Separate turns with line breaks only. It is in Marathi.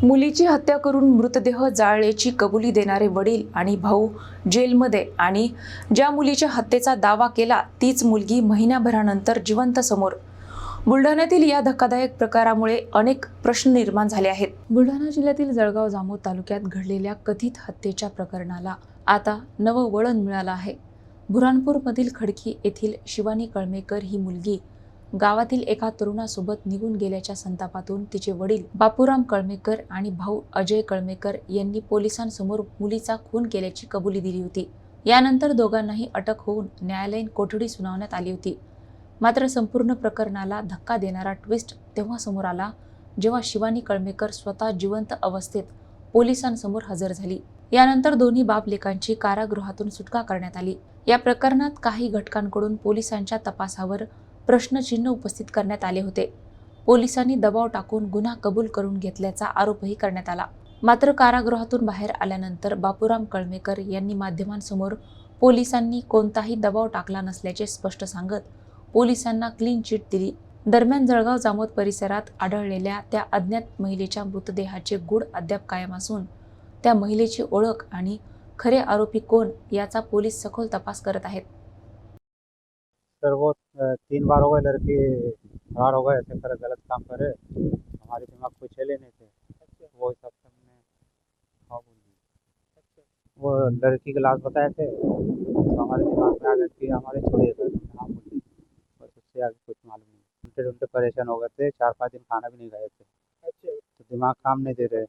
मुलीची हत्या करून मृतदेह जाळल्याची कबुली देणारे वडील आणि भाऊ जेलमध्ये आणि ज्या मुलीच्या हत्येचा दावा केला तीच मुलगी महिन्याभरानंतर जिवंत समोर. बुलढाण्यातील या धक्कादायक प्रकारामुळे अनेक प्रश्न निर्माण झाले आहेत. बुलढाणा जिल्ह्यातील जळगाव जामोद तालुक्यात घडलेल्या कथित हत्येच्या प्रकरणाला आता नवं वळण मिळालं आहे. बुऱ्हाणपूरमधील खडकी येथील शिवानी कळमेकर ही मुलगी गावातील एका तरुणासोबत निघून गेल्याच्या संतापातून तिचे वडील बापूराम कळमेकर आणि भाऊ अजय कळमेकर यांनी पोलिसांसमोर मुलीचा खून केल्याची कबुली दिली होती. यानंतर दोघांनाही अटक होऊन न्यायालयीन कोठडी सुनावण्यात आली होती. मात्र संपूर्ण प्रकरणाला धक्का देणारा ट्विस्ट तेव्हा समोर आला जेव्हा शिवानी कळमेकर स्वतः जिवंत अवस्थेत पोलिसांसमोर हजर झाली. यानंतर दोन्ही बाप लेकांची कारागृहातून सुटका करण्यात आली. या प्रकरणात काही घटकांकडून पोलिसांच्या तपासावर प्रश्नचिन्ह उपस्थित करण्यात आले होते. पोलिसांनी दबाव टाकून गुन्हा कबूल करून घेतल्याचा आरोपही करण्यात आला. मात्र कारागृहातून बाहेर आल्यानंतर बापूराम कळमेकर यांनी माध्यमांसमोर पोलिसांनी कोणताही दबाव टाकला नसल्याचे स्पष्ट सांगत पोलिसांना क्लीन चिट दिली. दरम्यान जळगाव जामोद परिसरात आढळलेल्या त्या अज्ञात महिलेच्या मृतदेहाचे गूढ अद्याप कायम असून त्या महिलेची ओळख आणि खरे आरोपी कोण याचा पोलीस सखोल तपास करत आहेत.
सर वो 3 बार हो गए लड़की फरार हो गए, ऐसे तरह गलत काम करे, हमारे दिमाग को चले नहीं थे। वो हिसाब से हमने हाँ बोल दी। वो लड़की की लाश बताए थे तो हमारे दिमाग में आ गया कि हमारे छोड़िए कर, हाँ बोल दी। बस उससे आगे कुछ मालूम नहीं। ढूंढते ढूंढते परेशान हो गए थे, 4-5 दिन खाना भी नहीं खाए थे, तो दिमाग काम नहीं दे रहे।